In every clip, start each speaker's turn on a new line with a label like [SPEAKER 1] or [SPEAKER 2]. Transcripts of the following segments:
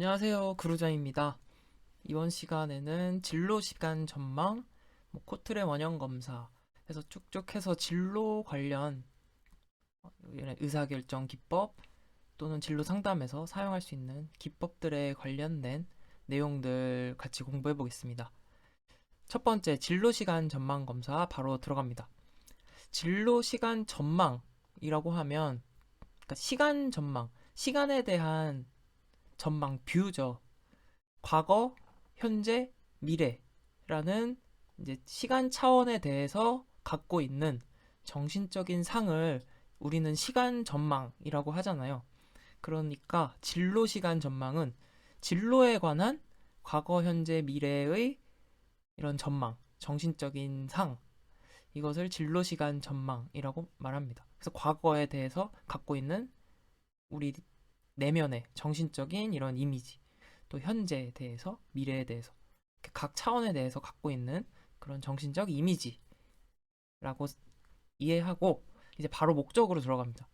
[SPEAKER 1] 안녕하세요. 그루자입니다. 이번 시간에는 진로 시간 전망, 코트레 원형 검사 해서 쭉쭉 해서 진로 관련 의사결정 기법 또는 진로 상담에서 사용할 수 있는 기법들에 관련된 내용들 같이 공부해 보겠습니다. 첫 번째, 진로 시간 전망 검사 바로 들어갑니다. 진로 시간 전망이라고 하면 그러니까 시간 전망, 시간에 대한 전망 뷰죠. 과거, 현재, 미래라는 이제 시간 차원에 대해서 갖고 있는 정신적인 상을 우리는 시간 전망이라고 하잖아요. 그러니까 진로 시간 전망은 진로에 관한 과거, 현재, 미래의 이런 전망, 정신적인 상, 이것을 진로 시간 전망이라고 말합니다. 그래서 과거에 대해서 갖고 있는 우리 내면의 정신적인 이런 이미지, 또 현재에 대해서, 미래에 대해서, 각 차원에 대해서 갖고 있는 그런 정신적 이미지라고 이해하고 이제 바로 목적으로 들어갑니다.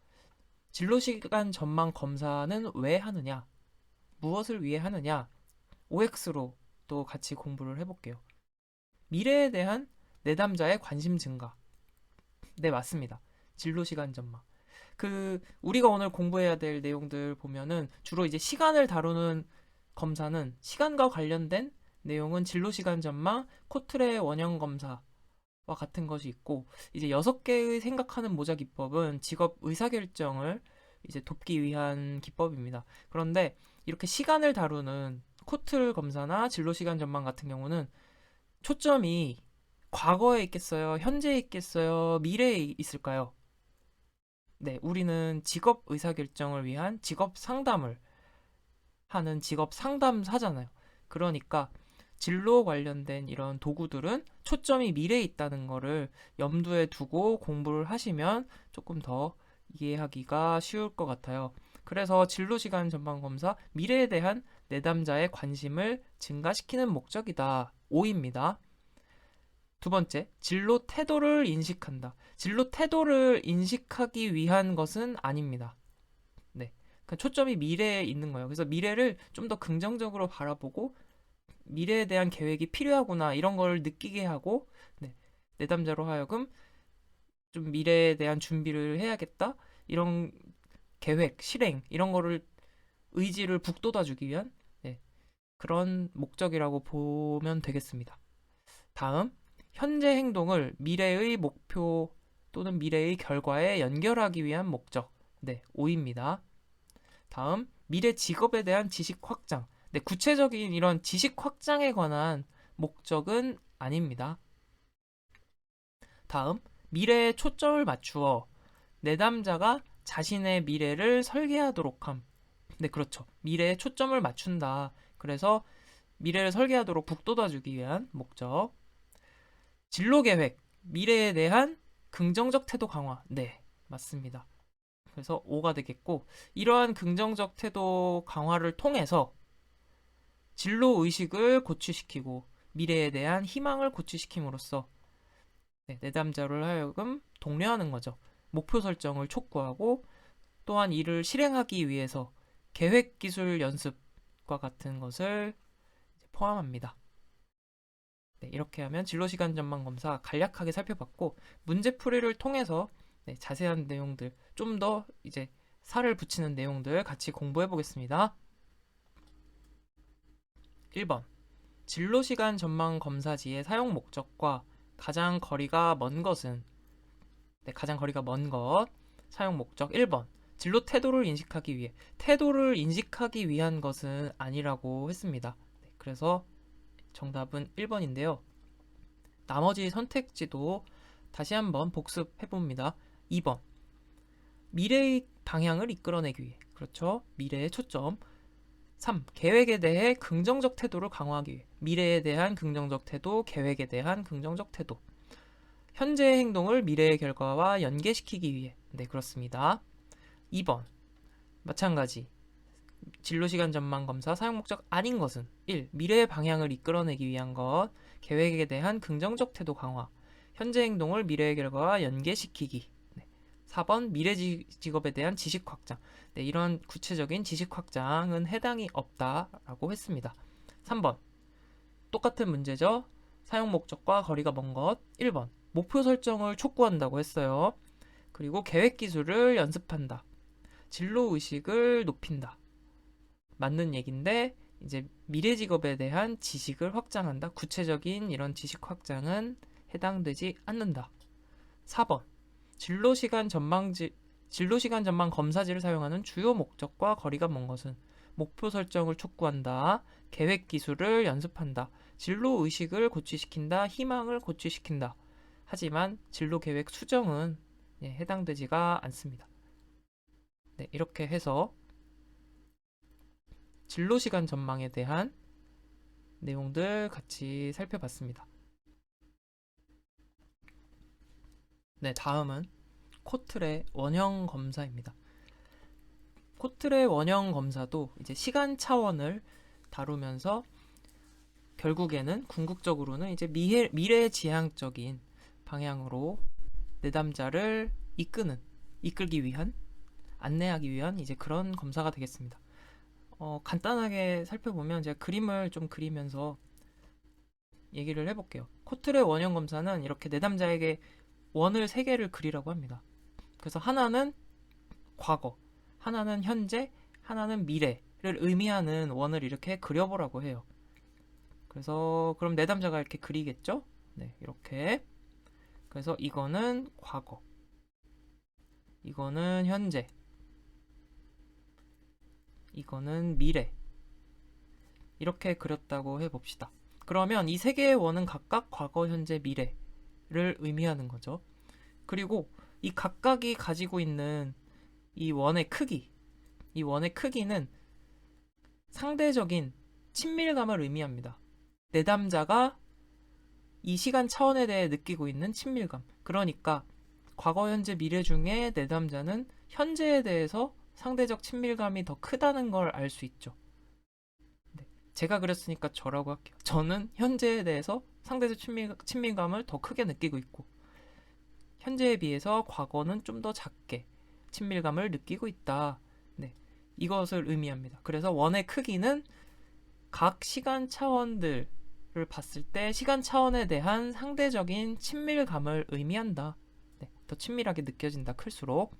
[SPEAKER 1] 진로시간 전망 검사는 왜 하느냐? 무엇을 위해 하느냐? OX로 또 같이 공부를 해볼게요. 미래에 대한 내담자의 관심 증가. 네, 맞습니다. 진로시간 전망. 우리가 오늘 공부해야 될 내용들 보면은 주로 이제 시간을 다루는 검사는 시간과 관련된 내용은 진로시간 전망, 코트레 원형 검사와 같은 것이 있고, 이제 6개의 생각하는 모자 기법은 직업 의사결정을 이제 돕기 위한 기법입니다. 그런데 이렇게 시간을 다루는 코트 검사나 진로시간 전망 같은 경우는 초점이 과거에 있겠어요? 현재에 있겠어요? 미래에 있을까요? 네, 우리는 직업 의사결정을 위한 직업 상담을 하는 직업 상담사잖아요. 그러니까 진로 관련된 이런 도구들은 초점이 미래에 있다는 거를 염두에 두고 공부를 하시면 조금 더 이해하기가 쉬울 것 같아요. 그래서 진로 시간 전망 검사, 미래에 대한 내담자의 관심을 증가시키는 목적이다. O입니다. 두 번째, 진로 태도를 인식한다. 진로 태도를 인식하기 위한 것은 아닙니다. 네. 그러니까 초점이 미래에 있는 거예요. 그래서 미래를 좀 더 긍정적으로 바라보고 미래에 대한 계획이 필요하구나 이런 걸 느끼게 하고 네. 내담자로 하여금 좀 미래에 대한 준비를 해야겠다 이런 계획, 실행 이런 거를 의지를 북돋아주기 위한 네. 그런 목적이라고 보면 되겠습니다. 다음, 현재 행동을 미래의 목표 또는 미래의 결과에 연결하기 위한 목적. 네, O입니다. 다음, 미래 직업에 대한 지식 확장. 네, 구체적인 이런 지식 확장에 관한 목적은 아닙니다. 다음, 미래에 초점을 맞추어 내담자가 자신의 미래를 설계하도록 함. 네, 그렇죠. 미래에 초점을 맞춘다. 그래서 미래를 설계하도록 북돋아주기 위한 목적. 진로 계획, 미래에 대한 긍정적 태도 강화. 네, 맞습니다. 그래서 O가 되겠고, 이러한 긍정적 태도 강화를 통해서 진로 의식을 고취시키고 미래에 대한 희망을 고취시킴으로써 네, 내담자를 하여금 독려하는 거죠. 목표 설정을 촉구하고 또한 이를 실행하기 위해서 계획 기술 연습과 같은 것을 포함합니다. 네, 이렇게 하면 진로시간 전망 검사 간략하게 살펴봤고 문제풀이를 통해서 네, 자세한 내용들 좀 더 이제 살을 붙이는 내용들 같이 공부해 보겠습니다. 1번 진로시간 전망 검사지의 사용 목적과 가장 거리가 먼 것은 네, 가장 거리가 먼 것 사용 목적 1번 진로 태도를 인식하기 위해 태도를 인식하기 위한 것은 아니라고 했습니다. 네, 그래서 정답은 1번인데요. 나머지 선택지도 다시 한번 복습해 봅니다. 2번 미래의 방향을 이끌어내기 위해 그렇죠. 미래의 초점 3. 계획에 대해 긍정적 태도를 강화하기 위해 미래에 대한 긍정적 태도, 계획에 대한 긍정적 태도 현재의 행동을 미래의 결과와 연계시키기 위해 네 그렇습니다. 2번 마찬가지 진로시간 전망 검사 사용 목적 아닌 것은 1. 미래의 방향을 이끌어내기 위한 것 계획에 대한 긍정적 태도 강화 현재 행동을 미래의 결과와 연계시키기 네. 4번 미래 직업에 대한 지식 확장. 네, 이런 구체적인 지식 확장은 해당이 없다라고 했습니다. 3번 똑같은 문제죠. 사용 목적과 거리가 먼 것. 1번 목표 설정을 촉구한다고 했어요. 그리고 계획 기술을 연습한다. 진로 의식을 높인다. 맞는 얘기인데 이제 미래 직업에 대한 지식을 확장한다. 구체적인 이런 지식 확장은 해당되지 않는다. 4번 진로시간 전망 검사지를 사용하는 주요 목적과 거리가 먼 것은 목표 설정을 촉구한다. 계획 기술을 연습한다. 진로 의식을 고취시킨다. 희망을 고취시킨다. 하지만 진로 계획 수정은 해당되지가 않습니다. 네, 이렇게 해서 진로시간 전망에 대한 내용들 같이 살펴봤습니다. 네, 다음은 코틀의 원형 검사입니다. 코틀의 원형 검사도 이제 시간 차원을 다루면서 결국에는 궁극적으로는 이제 미래지향적인 방향으로 내담자를 이끌기 위한, 안내하기 위한 이제 그런 검사가 되겠습니다. 간단하게 살펴보면 제가 그림을 좀 그리면서 얘기를 해볼게요. 코틀의 원형 검사는 이렇게 내담자에게 원을 3개를 그리라고 합니다. 그래서 하나는 과거, 하나는 현재, 하나는 미래를 의미하는 원을 이렇게 그려보라고 해요. 그래서 그럼 내담자가 이렇게 그리겠죠? 네, 이렇게. 그래서 이거는 과거, 이거는 현재, 이거는 미래. 이렇게 그렸다고 해봅시다. 그러면 이 3개의 원은 각각 과거, 현재, 미래를 의미하는 거죠. 그리고 이 각각이 가지고 있는 이 원의 크기는 상대적인 친밀감을 의미합니다. 내담자가 이 시간 차원에 대해 느끼고 있는 친밀감. 그러니까 과거, 현재, 미래 중에 내담자는 현재에 대해서 상대적 친밀감이 더 크다는 걸 알 수 있죠. 네, 제가 그랬으니까 저라고 할게요. 저는 현재에 대해서 상대적 친밀감을 더 크게 느끼고 있고, 현재에 비해서 과거는 좀 더 작게 친밀감을 느끼고 있다. 네, 이것을 의미합니다. 그래서 원의 크기는 각 시간 차원들을 봤을 때 시간 차원에 대한 상대적인 친밀감을 의미한다. 네, 더 친밀하게 느껴진다. 클수록.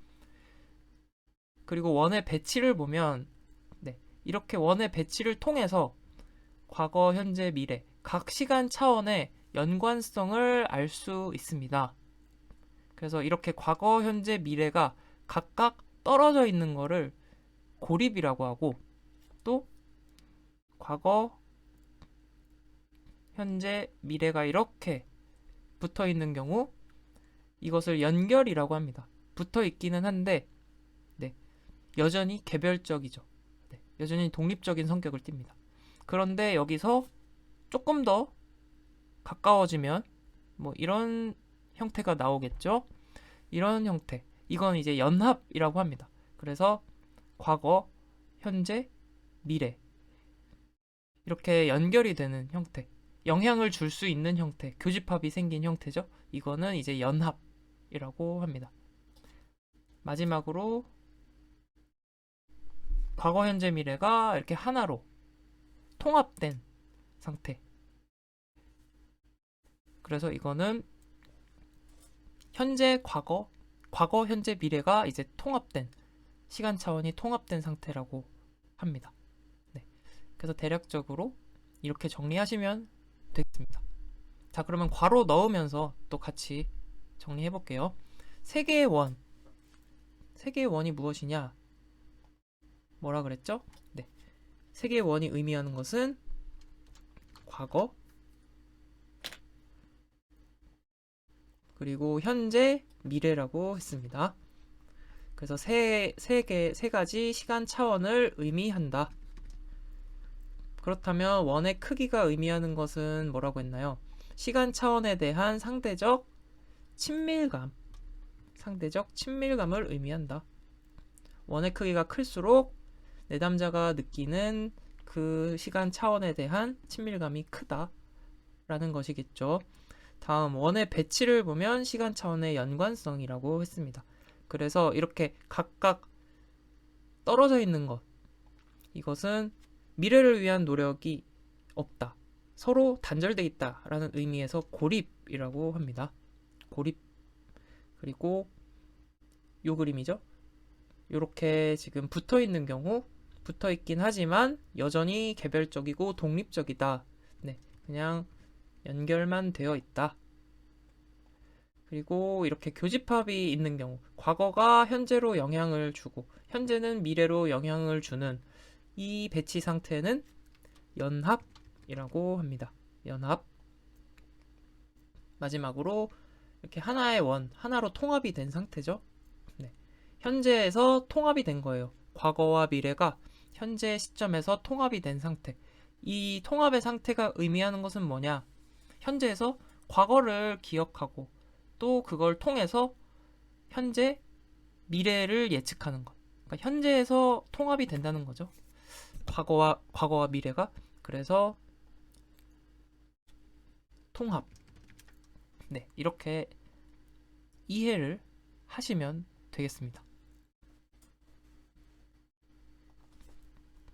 [SPEAKER 1] 그리고 원의 배치를 보면 이렇게 원의 배치를 통해서 과거, 현재, 미래 각 시간 차원의 연관성을 알 수 있습니다. 그래서 이렇게 과거, 현재, 미래가 각각 떨어져 있는 거를 고립이라고 하고, 또 과거, 현재, 미래가 이렇게 붙어 있는 경우 이것을 연결이라고 합니다. 붙어 있기는 한데 여전히 개별적이죠. 여전히 독립적인 성격을 띱니다. 그런데 여기서 조금 더 가까워지면 뭐 이런 형태가 나오겠죠. 이런 형태. 이건 이제 연합이라고 합니다. 그래서 과거, 현재, 미래 이렇게 연결이 되는 형태, 영향을 줄 수 있는 형태, 교집합이 생긴 형태죠. 이거는 이제 연합이라고 합니다. 마지막으로 과거, 현재, 미래가 이렇게 하나로 통합된 상태. 그래서 이거는 현재, 과거, 현재, 미래가 이제 통합된, 시간 차원이 통합된 상태라고 합니다. 네. 그래서 대략적으로 이렇게 정리하시면 되겠습니다. 자, 그러면 괄호 넣으면서 또 같이 정리해 볼게요. 세 개의 원이 무엇이냐? 뭐라 그랬죠? 네. 세 개의 원이 의미하는 것은 과거, 그리고 현재, 미래라고 했습니다. 그래서 세 가지 시간 차원을 의미한다. 그렇다면 원의 크기가 의미하는 것은 뭐라고 했나요? 시간 차원에 대한 상대적 친밀감을 의미한다. 원의 크기가 클수록 내담자가 느끼는 그 시간 차원에 대한 친밀감이 크다라는 것이겠죠. 다음 원의 배치를 보면 시간 차원의 연관성이라고 했습니다. 그래서 이렇게 각각 떨어져 있는 것, 이것은 미래를 위한 노력이 없다. 서로 단절돼 있다라는 의미에서 고립이라고 합니다. 고립. 그리고 요 그림이죠. 이렇게 지금 붙어 있는 경우, 붙어 있긴 하지만 여전히 개별적이고 독립적이다. 네, 그냥 연결만 되어 있다. 그리고 이렇게 교집합이 있는 경우, 과거가 현재로 영향을 주고 현재는 미래로 영향을 주는 이 배치 상태는 연합이라고 합니다. 연합. 마지막으로 이렇게 하나의 원, 하나로 통합이 된 상태죠. 네. 현재에서 통합이 된 거예요. 과거와 미래가 현재 시점에서 통합이 된 상태. 이 통합의 상태가 의미하는 것은 뭐냐? 현재에서 과거를 기억하고 또 그걸 통해서 현재, 미래를 예측하는 것. 그러니까 현재에서 통합이 된다는 거죠. 과거와 미래가. 그래서 통합. 네, 이렇게 이해를 하시면 되겠습니다.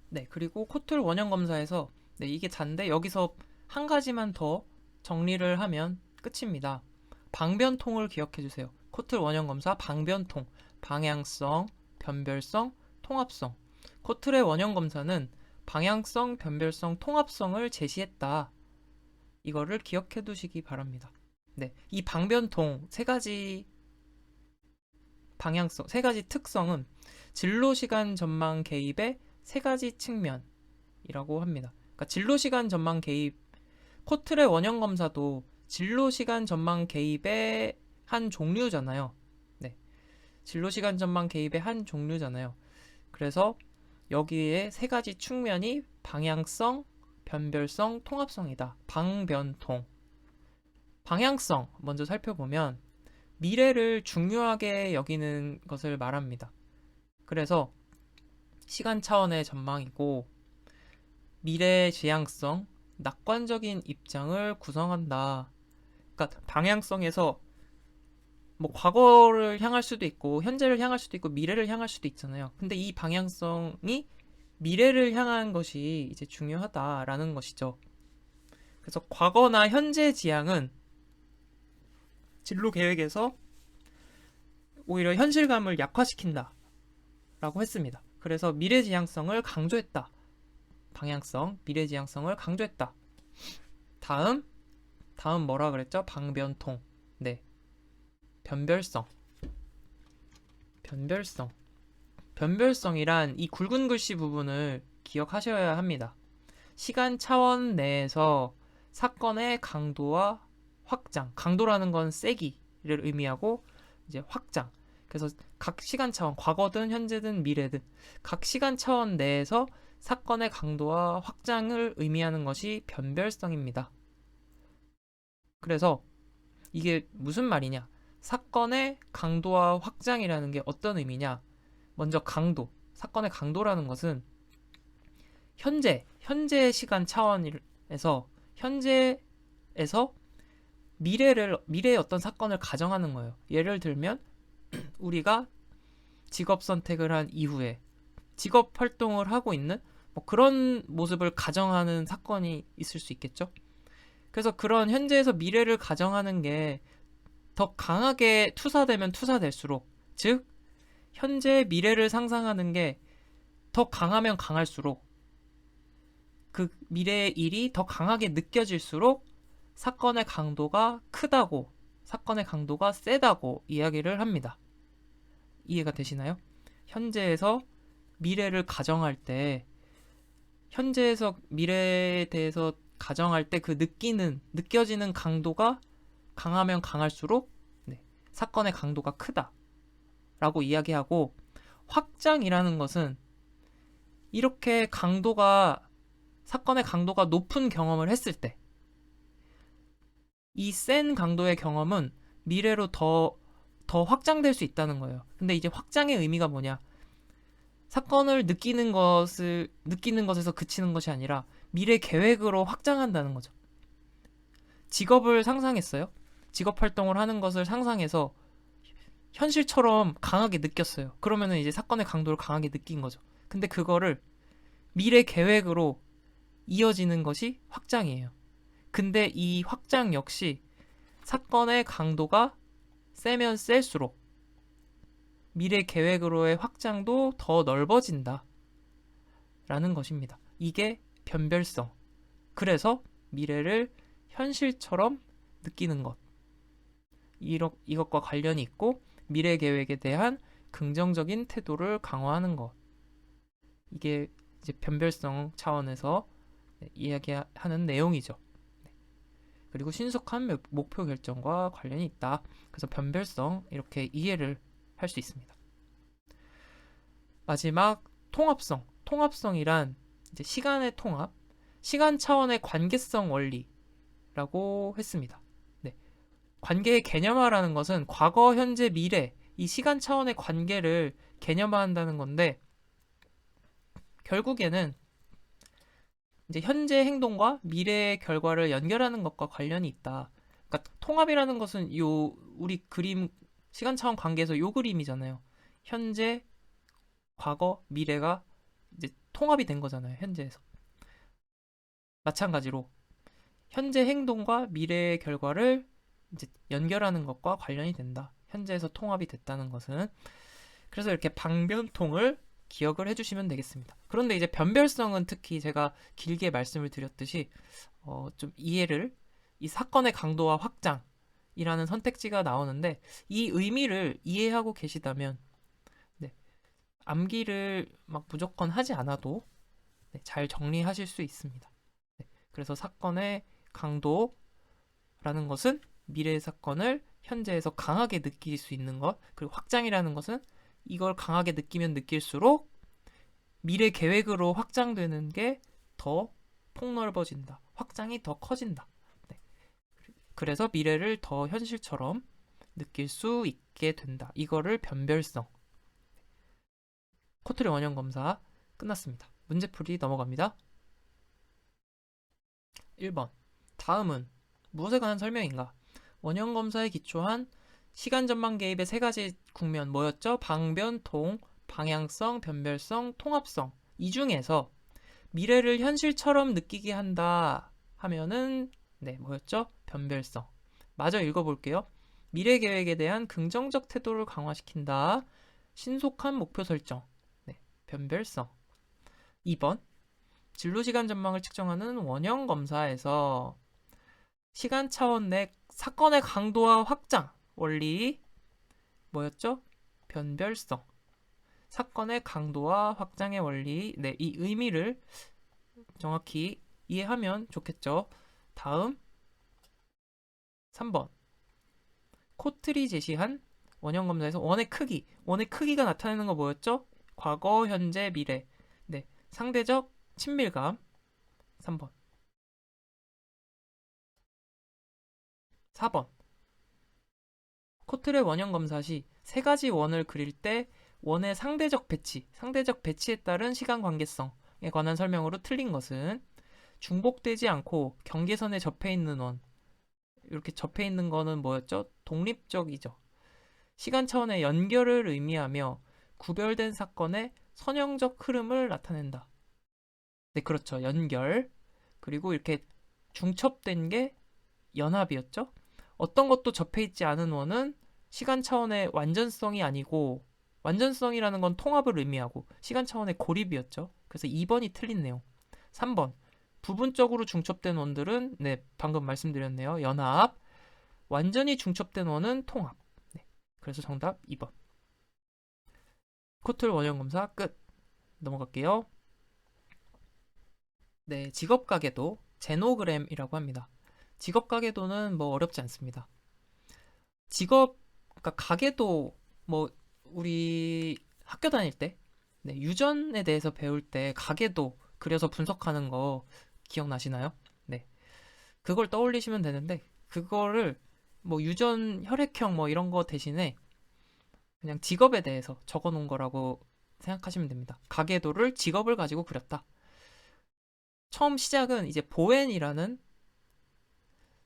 [SPEAKER 1] 네, 그리고 코틀 원형 검사에서 네, 이게 잔데 여기서 한 가지만 더 정리를 하면 끝입니다. 방변통을 기억해 주세요. 코틀 원형 검사 방변통, 방향성, 변별성, 통합성. 코틀의 원형 검사는 방향성, 변별성, 통합성을 제시했다. 이거를 기억해 두시기 바랍니다. 네, 이 방변통 세 가지 방향성, 세 가지 특성은 진로 시간 전망 개입의 세 가지 측면이라고 합니다. 그러니까 진로 시간 전망 개입, 코틀의 원형 검사도 진로 시간 전망 개입의 한 종류잖아요. 네, 진로 시간 전망 개입의 한 종류잖아요. 그래서 여기에 세 가지 측면이 방향성, 변별성, 통합성이다. 방변통. 방향성 먼저 살펴보면 미래를 중요하게 여기는 것을 말합니다. 그래서 시간 차원의 전망이고 미래 지향성, 낙관적인 입장을 구성한다. 그러니까 방향성에서 뭐 과거를 향할 수도 있고 현재를 향할 수도 있고 미래를 향할 수도 있잖아요. 근데 이 방향성이 미래를 향한 것이 이제 중요하다라는 것이죠. 그래서 과거나 현재 지향은 진로 계획에서 오히려 현실감을 약화시킨다 라고 했습니다. 그래서 미래지향성을 강조했다. 방향성, 미래지향성을 강조했다. 다음 뭐라 그랬죠? 방변통. 네. 변별성. 변별성이란 이 굵은 글씨 부분을 기억하셔야 합니다. 시간 차원 내에서 사건의 강도와 확장, 강도라는 건 세기를 의미하고 이제 확장. 그래서 각 시간 차원, 과거든 현재든 미래든 각 시간 차원 내에서 사건의 강도와 확장을 의미하는 것이 변별성입니다. 그래서 이게 무슨 말이냐? 사건의 강도와 확장이라는 게 어떤 의미냐? 먼저 강도, 사건의 강도라는 것은 현재 시간 차원에서 현재에서 미래의 어떤 사건을 가정하는 거예요. 예를 들면 우리가 직업 선택을 한 이후에 직업 활동을 하고 있는 뭐 그런 모습을 가정하는 사건이 있을 수 있겠죠. 그래서 그런 현재에서 미래를 가정하는 게 더 강하게 투사되면 투사될수록, 즉 현재 미래를 상상하는 게 더 강하면 강할수록 그 미래의 일이 더 강하게 느껴질수록 사건의 강도가 크다고, 사건의 강도가 세다고 이야기를 합니다. 이해가 되시나요? 현재에서 미래를 가정할 때, 현재에서 미래에 대해서 가정할 때 그 느껴지는 강도가 강하면 강할수록 사건의 강도가 크다라고 이야기하고, 확장이라는 것은 이렇게 사건의 강도가 높은 경험을 했을 때, 이 센 강도의 경험은 미래로 더 확장될 수 있다는 거예요. 근데 이제 확장의 의미가 뭐냐? 사건을 느끼는 것에서 그치는 것이 아니라 미래 계획으로 확장한다는 거죠. 직업을 상상했어요. 직업 활동을 하는 것을 상상해서 현실처럼 강하게 느꼈어요. 그러면은 이제 사건의 강도를 강하게 느낀 거죠. 근데 그거를 미래 계획으로 이어지는 것이 확장이에요. 근데 이 확장 역시 사건의 강도가 세면 셀수록 미래 계획으로의 확장도 더 넓어진다. 라는 것입니다. 이게 변별성. 그래서 미래를 현실처럼 느끼는 것. 이것과 관련이 있고 미래 계획에 대한 긍정적인 태도를 강화하는 것. 이게 이제 변별성 차원에서 이야기하는 내용이죠. 그리고 신속한 목표 결정과 관련이 있다. 그래서 변별성 이렇게 이해를 할 수 있습니다. 마지막 통합성. 통합성이란 이제 시간의 통합, 시간 차원의 관계성 원리라고 했습니다. 네. 관계의 개념화라는 것은 과거, 현재, 미래 이 시간 차원의 관계를 개념화한다는 건데 결국에는 이제 현재 행동과 미래의 결과를 연결하는 것과 관련이 있다. 그러니까 통합이라는 것은 요 우리 그림 시간 차원 관계에서 요 그림이잖아요. 현재, 과거, 미래가 이제 통합이 된 거잖아요. 현재에서. 마찬가지로 현재 행동과 미래의 결과를 이제 연결하는 것과 관련이 된다. 현재에서 통합이 됐다는 것은 그래서 이렇게 방변통을 기억을 해주시면 되겠습니다. 그런데 이제 변별성은 특히 제가 길게 말씀을 드렸듯이 좀 이해를 이 사건의 강도와 확장이라는 선택지가 나오는데 이 의미를 이해하고 계시다면 네, 암기를 막 무조건 하지 않아도 네, 잘 정리하실 수 있습니다. 네, 그래서 사건의 강도라는 것은 미래의 사건을 현재에서 강하게 느낄 수 있는 것, 그리고 확장이라는 것은 이걸 강하게 느끼면 느낄수록 미래 계획으로 확장되는 게 더 폭넓어진다. 확장이 더 커진다. 네. 그래서 미래를 더 현실처럼 느낄 수 있게 된다. 이거를 변별성. 코트리 원형 검사 끝났습니다. 문제풀이 넘어갑니다. 1번. 다음은 무엇에 관한 설명인가? 원형 검사에 기초한 시간 전망 개입의 세 가지 국면 뭐였죠? 방변통, 방향성, 변별성, 통합성. 이 중에서 미래를 현실처럼 느끼게 한다 하면은 네, 뭐였죠? 변별성. 마저 읽어볼게요. 미래 계획에 대한 긍정적 태도를 강화시킨다. 신속한 목표 설정. 네, 변별성. 2번. 진로시간 전망을 측정하는 원형 검사에서 시간 차원 내 사건의 강도와 확장 원리 뭐였죠? 변별성. 사건의 강도와 확장의 원리. 네, 이 의미를 정확히 이해하면 좋겠죠. 다음 3번. 코틀이 제시한 원형 검사에서 원의 크기가 나타내는 거 뭐였죠? 과거, 현재, 미래. 네, 상대적 친밀감. 3번. 4번. 코틀의 원형 검사 시 세 가지 원을 그릴 때 원의 상대적 배치에 따른 시간 관계성에 관한 설명으로 틀린 것은 중복되지 않고 경계선에 접해 있는 원. 이렇게 접해 있는 거는 뭐였죠? 독립적이죠. 시간 차원의 연결을 의미하며 구별된 사건의 선형적 흐름을 나타낸다. 네, 그렇죠. 연결. 그리고 이렇게 중첩된 게 연합이었죠. 어떤 것도 접해 있지 않은 원은 시간 차원의 완전성이 아니고 완전성이라는 건 통합을 의미하고 시간 차원의 고립이었죠. 그래서 2번이 틀린 내용. 3번. 부분적으로 중첩된 원들은 네, 방금 말씀드렸네요. 연합. 완전히 중첩된 원은 통합. 네, 그래서 정답 2번. 코틀 원형 검사 끝. 넘어갈게요. 네, 직업 가계도 제노그램이라고 합니다. 직업 가계도는 뭐 어렵지 않습니다. 그러니까 가계도 뭐 우리 학교 다닐 때 네, 유전에 대해서 배울 때 가계도 그려서 분석하는 거 기억나시나요? 네. 그걸 떠올리시면 되는데 그거를 뭐 유전 혈액형 뭐 이런 거 대신에 그냥 직업에 대해서 적어 놓은 거라고 생각하시면 됩니다. 가계도를 직업을 가지고 그렸다. 처음 시작은 이제 보엔이라는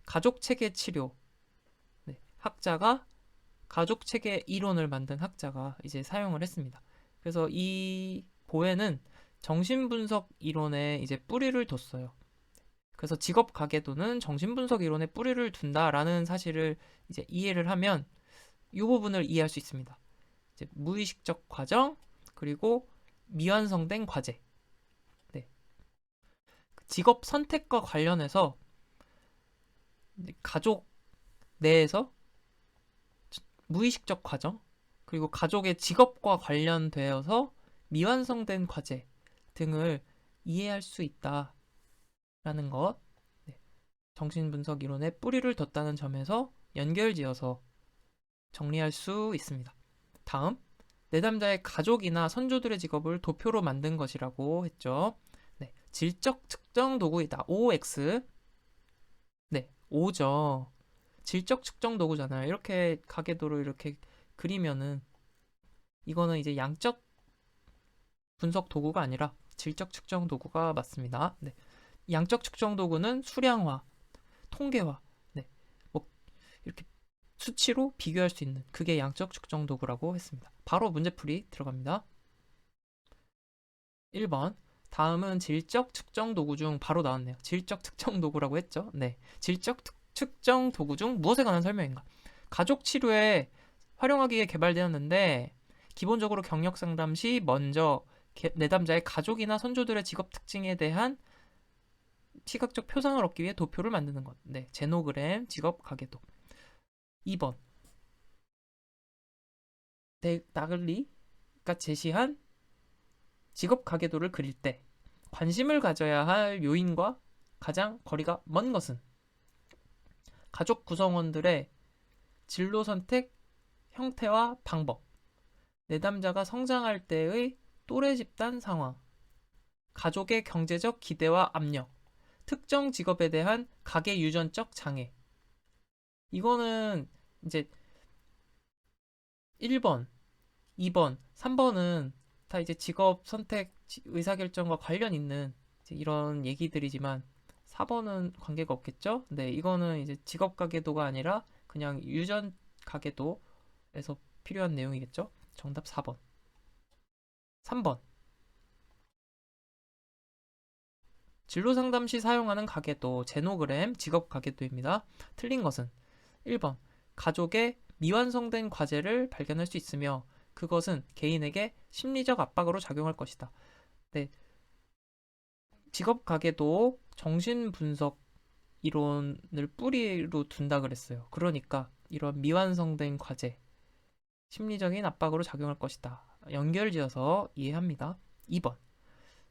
[SPEAKER 1] 가족 체계 치료 네, 학자가 가족 체계 이론을 만든 학자가 이제 사용을 했습니다. 그래서 이 보에는 정신분석 이론에 이제 뿌리를 뒀어요. 그래서 직업 가계도는 정신분석 이론에 뿌리를 둔다라는 사실을 이제 이해를 하면 이 부분을 이해할 수 있습니다. 이제 무의식적 과정 그리고 미완성된 과제. 네. 직업 선택과 관련해서 가족 내에서 무의식적 과정 그리고 가족의 직업과 관련되어서 미완성된 과제 등을 이해할 수 있다라는 것. 네. 정신분석 이론에 뿌리를 뒀다는 점에서 연결지어서 정리할 수 있습니다. 다음, 내담자의 가족이나 선조들의 직업을 도표로 만든 것이라고 했죠. 네, 질적 측정 도구이다. OX. 네, O죠. 질적 측정 도구잖아요. 이렇게 가계도를 이렇게 그리면은 이거는 이제 양적 분석 도구가 아니라 질적 측정 도구가 맞습니다. 네. 양적 측정 도구는 수량화, 통계화, 네. 뭐 이렇게 수치로 비교할 수 있는 그게 양적 측정 도구라고 했습니다. 바로 문제풀이 들어갑니다. 1번. 다음은 질적 측정 도구 중 바로 나왔네요. 질적 측정 도구라고 했죠. 네. 질적 측정 도구 중 무엇에 관한 설명인가? 가족 치료에 활용하기에 개발되었는데 기본적으로 경력 상담 시 먼저 내담자의 가족이나 선조들의 직업 특징에 대한 시각적 표상을 얻기 위해 도표를 만드는 것. 네. 제노그램 직업 가계도. 2번. 나글리가 제시한 직업 가계도를 그릴 때 관심을 가져야 할 요인과 가장 거리가 먼 것은 가족 구성원들의 진로 선택 형태와 방법, 내담자가 성장할 때의 또래 집단 상황, 가족의 경제적 기대와 압력, 특정 직업에 대한 가계 유전적 장애. 이거는 이제 1번, 2번, 3번은 다 이제 직업 선택 의사결정과 관련 있는 이런 얘기들이지만 4번은 관계가 없겠죠? 네, 이거는 이제 직업 가계도가 아니라 그냥 유전 가계도에서 필요한 내용이겠죠? 정답 4번. 3번. 진로 상담 시 사용하는 가계도, 제노그램, 직업 가계도입니다. 틀린 것은 1번. 가족의 미완성된 과제를 발견할 수 있으며 그것은 개인에게 심리적 압박으로 작용할 것이다. 네. 직업 가계도 정신분석 이론을 뿌리로 둔다 그랬어요. 그러니까 이런 미완성된 과제, 심리적인 압박으로 작용할 것이다. 연결지어서 이해합니다. 2번.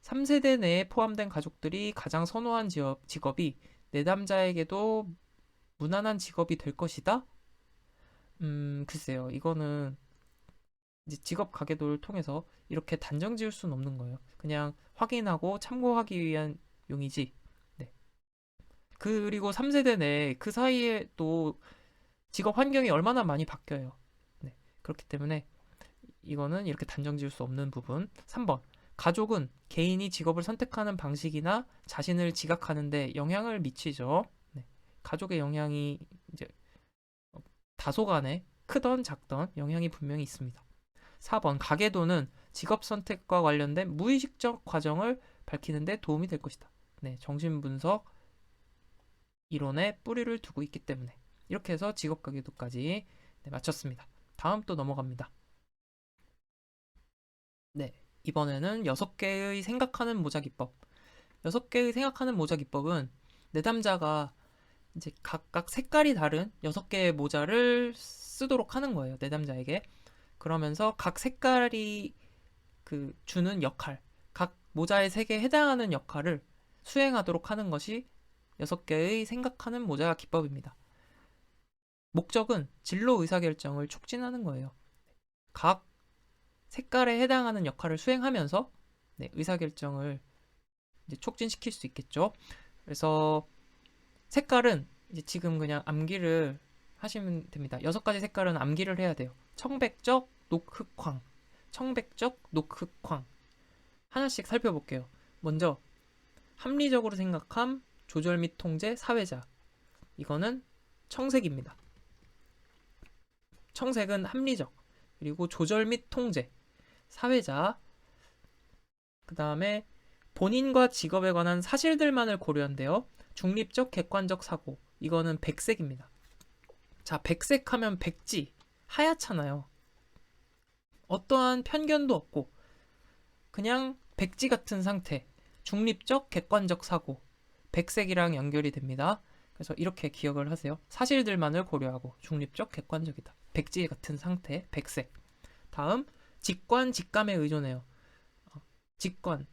[SPEAKER 1] 3세대 내에 포함된 가족들이 가장 선호한 직업이 내담자에게도 무난한 직업이 될 것이다? 글쎄요. 이거는 이제 직업 가계도를 통해서 이렇게 단정 지을 수는 없는 거예요. 그냥 확인하고 참고하기 위한 용이지. 네. 그리고 3세대 내에 그 사이에 또 직업 환경이 얼마나 많이 바뀌어요. 네. 그렇기 때문에 이거는 이렇게 단정 지을 수 없는 부분. 3번. 가족은 개인이 직업을 선택하는 방식이나 자신을 지각하는데 영향을 미치죠. 네. 가족의 영향이 이제 다소간에 크던 작던 영향이 분명히 있습니다. 4번. 가계도는 직업 선택과 관련된 무의식적 과정을 밝히는 데 도움이 될 것이다. 네. 정신분석 이론에 뿌리를 두고 있기 때문에 이렇게 해서 직업 가계도까지 네, 마쳤습니다. 다음 또 넘어갑니다. 네. 이번에는 6개의 생각하는 모자 기법. 6개의 생각하는 모자 기법은 내담자가 이제 각각 색깔이 다른 6개의 모자를 쓰도록 하는 거예요. 내담자에게. 그러면서 각 색깔이 그 주는 역할, 각 모자의 색에 해당하는 역할을 수행하도록 하는 것이 6개의 생각하는 모자 기법입니다. 목적은 진로 의사결정을 촉진하는 거예요. 각 색깔에 해당하는 역할을 수행하면서 네, 의사결정을 이제 촉진시킬 수 있겠죠. 그래서 색깔은 이제 지금 그냥 암기를 하시면 됩니다. 6가지 색깔은 암기를 해야 돼요. 청백적, 녹흑황, 청백적, 녹흑황. 하나씩 살펴볼게요. 먼저 합리적으로 생각함, 조절 및 통제, 사회자. 이거는 청색입니다. 청색은 합리적, 그리고 조절 및 통제, 사회자, 그 다음에 본인과 직업에 관한 사실들만을 고려한대요. 중립적, 객관적 사고. 이거는 백색입니다. 자, 백색하면 백지, 하얗잖아요. 어떠한 편견도 없고 그냥 백지 같은 상태. 중립적, 객관적 사고. 백색이랑 연결이 됩니다. 그래서 이렇게 기억을 하세요. 사실들만을 고려하고 중립적, 객관적이다. 백지 같은 상태, 백색. 다음, 직관, 직감에 의존해요. 직관,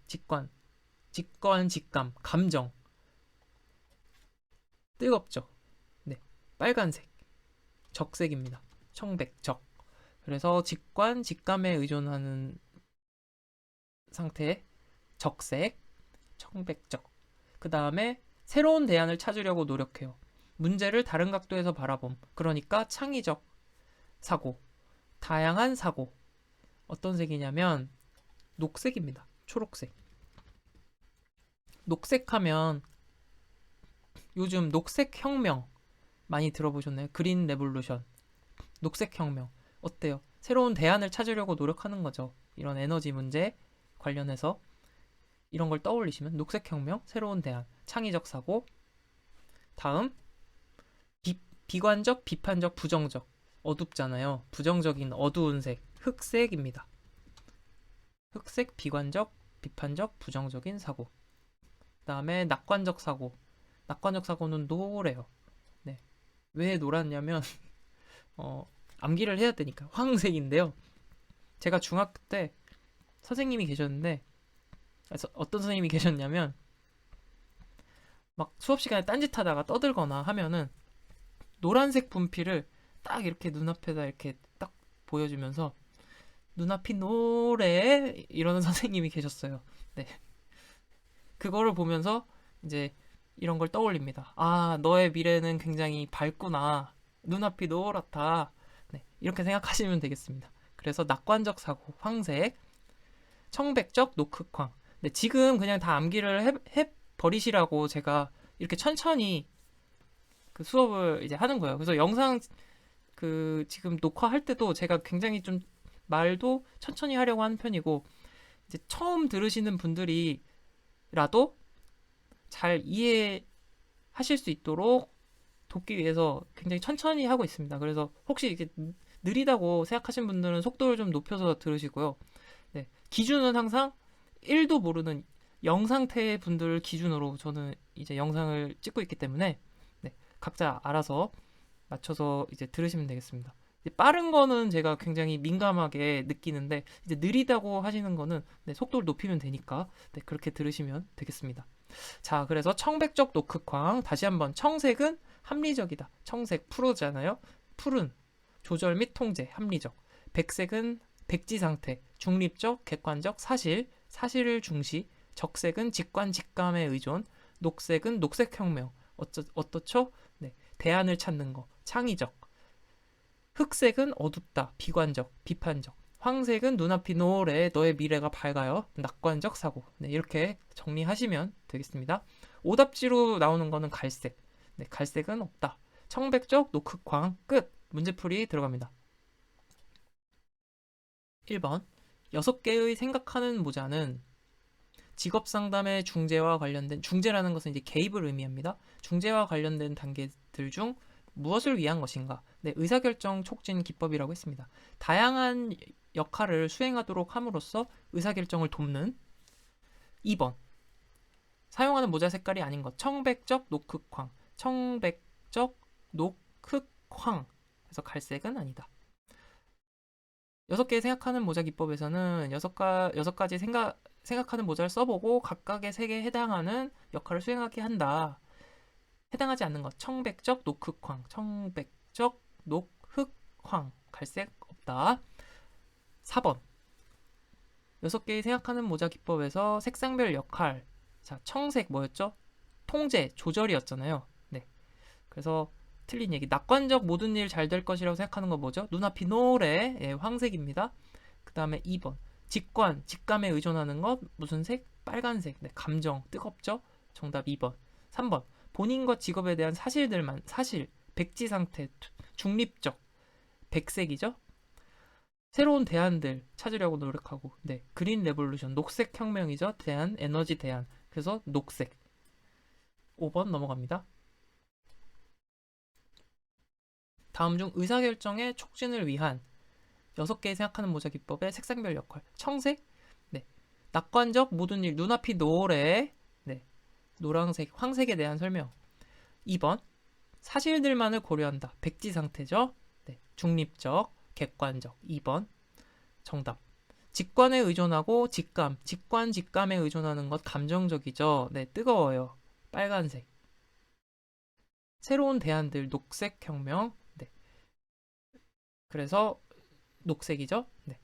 [SPEAKER 1] 직감, 감정. 뜨겁죠. 네, 빨간색, 적색입니다. 청백, 적. 그래서 직관, 직감에 의존하는 상태, 적색, 청백적. 그 다음에 새로운 대안을 찾으려고 노력해요. 문제를 다른 각도에서 바라봄. 그러니까 창의적 사고, 다양한 사고. 어떤 색이냐면 녹색입니다. 초록색. 녹색하면 요즘 녹색 혁명 많이 들어보셨나요? 그린 레볼루션. 녹색 혁명. 어때요? 새로운 대안을 찾으려고 노력하는 거죠. 이런 에너지 문제 관련해서 이런 걸 떠올리시면 녹색 혁명, 새로운 대안, 창의적 사고. 다음, 비관적, 비판적, 부정적. 어둡잖아요. 부정적인 어두운 색, 흑색입니다. 흑색, 비관적, 비판적, 부정적인 사고. 그 다음에 낙관적 사고. 낙관적 사고는 노래요. 네. 왜 노랗냐면 암기를 해야 되니까. 황색인데요. 제가 중학교 때 선생님이 계셨는데 어떤 선생님이 계셨냐면 막 수업 시간에 딴짓하다가 떠들거나 하면은 노란색 분필을 딱 이렇게 눈앞에다 이렇게 딱 보여주면서 눈앞이 노래 이러는 선생님이 계셨어요. 네. 그거를 보면서 이제 이런 걸 떠올립니다. 아, 너의 미래는 굉장히 밝구나. 눈앞이 노랗다. 네, 이렇게 생각하시면 되겠습니다. 그래서 낙관적 사고, 황색, 청백적, 노크쾅. 네, 지금 그냥 다 암기를 해 버리시라고 제가 이렇게 천천히 그 수업을 이제 하는 거예요. 그래서 영상 그 지금 녹화할 때도 제가 굉장히 좀 말도 천천히 하려고 하는 편이고 이제 처음 들으시는 분들이라도 잘 이해하실 수 있도록 돕기 위해서 굉장히 천천히 하고 있습니다. 그래서 혹시 이게 느리다고 생각하시는 분들은 속도를 좀 높여서 들으시고요. 네, 기준은 항상 1도 모르는 영상태 분들 기준으로 저는 이제 영상을 찍고 있기 때문에 네, 각자 알아서 맞춰서 이제 들으시면 되겠습니다. 빠른 거는 제가 굉장히 민감하게 느끼는데 이제 느리다고 하시는 거는 네, 속도를 높이면 되니까 네, 그렇게 들으시면 되겠습니다. 자, 그래서 청백적 노크쾅 다시 한번 청색은 합리적이다. 청색 푸르잖아요. 푸른 조절 및 통제 합리적. 백색은 백지 상태 중립적 객관적 사실 사실을 중시. 적색은 직관 직감에 의존. 녹색은 녹색 혁명 어떻죠? 네, 대안을 찾는 거 창의적. 흑색은 어둡다 비관적 비판적. 황색은 눈앞이 노래 너의 미래가 밝아요 낙관적 사고. 네, 이렇게 정리하시면 되겠습니다. 오답지로 나오는 거는 갈색. 네, 갈색은 없다. 청백적 노크쾅 끝. 문제풀이 들어갑니다. 1번 6개의 생각하는 모자는 직업상담의 중재와 관련된 중재라는 것은 이제 개입을 의미합니다. 중재와 관련된 단계들 중 무엇을 위한 것인가? 네, 의사결정 촉진 기법이라고 했습니다. 다양한 역할을 수행하도록 함으로써 의사결정을 돕는. 2번 사용하는 모자 색깔이 아닌 것 청백적 노크쾅 청백적 노크쾅 그래서 갈색은 아니다. 6개 생각하는 모자 기법에서는 6가지 생각하는 모자를 써보고 각각의 색에 해당하는 역할을 수행하게 한다. 해당하지 않는 것 청백적 노크쾅 청백적 녹흑쾅 갈색 없다. 4번 6개의 생각하는 모자 기법에서 색상별 역할. 자, 청색 뭐였죠? 통제, 조절이었잖아요. 네. 그래서 틀린 얘기. 낙관적 모든 일 잘 될 것이라고 생각하는 건 뭐죠? 눈앞이 노래. 예, 황색입니다. 그 다음에 2번. 직관, 직감에 의존하는 것 무슨 색? 빨간색. 네, 감정, 뜨겁죠? 정답 2번. 3번. 본인과 직업에 대한 사실들만, 사실, 백지 상태, 중립적, 백색이죠. 새로운 대안들 찾으려고 노력하고, 네, 그린 레볼루션, 녹색 혁명이죠. 대안, 에너지 대안. 그래서 녹색. 5번 넘어갑니다. 다음 중 의사결정의 촉진을 위한 6개의 생각하는 모자 기법의 색상별 역할. 청색, 네, 낙관적 모든 일, 눈앞이 노래, 네, 노란색, 황색에 대한 설명. 2번, 사실들만을 고려한다. 백지 상태죠. 네, 중립적, 객관적. 2번, 정답. 직관에 의존하고 직감에 의존하는 것 감정적이죠. 네, 뜨거워요. 빨간색. 새로운 대안들, 녹색 혁명. 네, 그래서 녹색이죠. 네,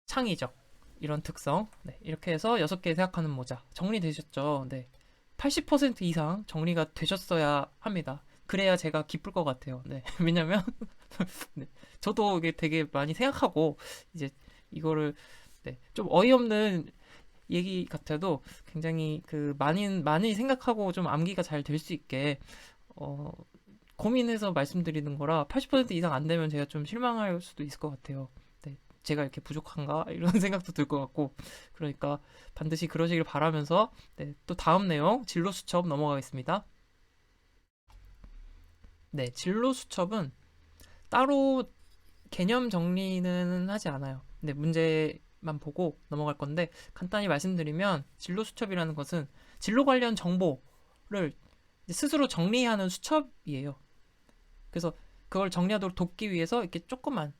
[SPEAKER 1] 창의적. 이런 특성. 네, 이렇게 해서 6개 생각하는 모자 정리되셨죠? 네. 80% 이상 정리가 되셨어야 합니다. 그래야 제가 기쁠 것 같아요. 네. 왜냐면 네. 저도 이게 되게 많이 생각하고 이제 이거를 네. 좀 어이없는 얘기 같아도 굉장히 그 많이 생각하고 좀 암기가 잘 될 수 있게 어, 고민해서 말씀드리는 거라 80% 이상 안 되면 제가 좀 실망할 수도 있을 것 같아요. 네. 제가 이렇게 부족한가? 이런 생각도 들 것 같고 그러니까 반드시 그러시길 바라면서 네, 또 다음 내용 진로 수첩 넘어가겠습니다. 네, 진로 수첩은 따로 개념 정리는 하지 않아요. 근데 문제만 보고 넘어갈 건데 간단히 말씀드리면 진로 수첩이라는 것은 진로 관련 정보를 스스로 정리하는 수첩이에요. 그래서 그걸 정리하도록 돕기 위해서 이렇게 조그만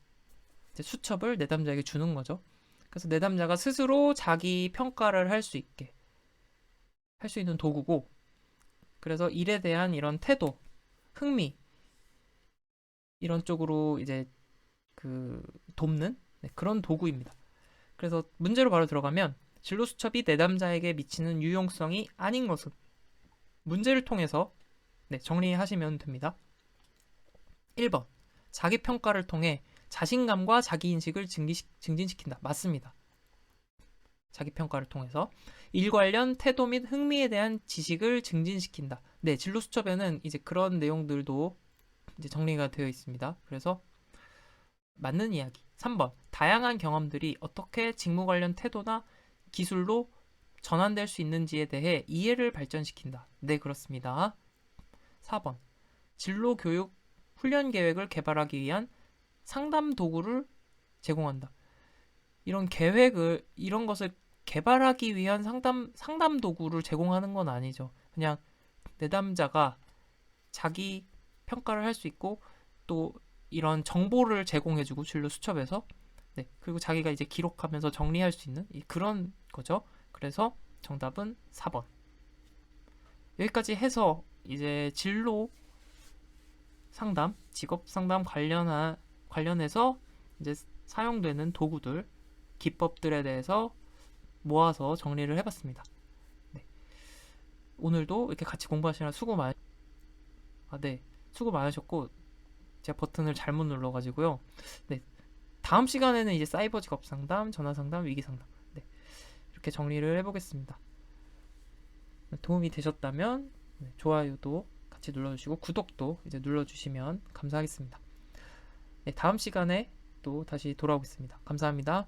[SPEAKER 1] 수첩을 내담자에게 주는 거죠. 그래서 내담자가 스스로 자기 평가를 할 수 있게 할 수 있는 도구고, 그래서 일에 대한 이런 태도, 흥미 이런 쪽으로 이제 그 돕는 네, 그런 도구입니다. 그래서 문제로 바로 들어가면 진로 수첩이 내담자에게 미치는 유용성이 아닌 것은 문제를 통해서 네, 정리하시면 됩니다. 1번 자기 평가를 통해 자신감과 자기인식을 증진시킨다. 맞습니다. 자기 평가를 통해서 일 관련 태도 및 흥미에 대한 지식을 증진시킨다. 네, 진로 수첩에는 이제 그런 내용들도 이제 정리가 되어 있습니다. 그래서 맞는 이야기. 3번. 다양한 경험들이 어떻게 직무 관련 태도나 기술로 전환될 수 있는지에 대해 이해를 발전시킨다. 네, 그렇습니다. 4번. 진로 교육 훈련 계획을 개발하기 위한 상담 도구를 제공한다. 이런 것을 개발하기 위한 상담 도구를 제공하는 건 아니죠. 그냥 내담자가 자기 평가를 할 수 있고 또 이런 정보를 제공해주고 진로 수첩에서 네, 그리고 자기가 이제 기록하면서 정리할 수 있는 그런 거죠. 그래서 정답은 4번. 여기까지 해서 이제 진로 상담, 직업 상담 관련해서 이제 사용되는 도구들, 기법들에 대해서 모아서 정리를 해봤습니다. 네. 오늘도 이렇게 같이 공부하시느라 수고 많으셨고 제가 버튼을 잘못 눌러가지고요. 네, 다음 시간에는 이제 사이버 직업 상담, 전화 상담, 위기 상담 네, 이렇게 정리를 해보겠습니다. 도움이 되셨다면 좋아요도 같이 눌러주시고 구독도 이제 눌러주시면 감사하겠습니다. 네, 다음 시간에 또 다시 돌아오겠습니다. 감사합니다.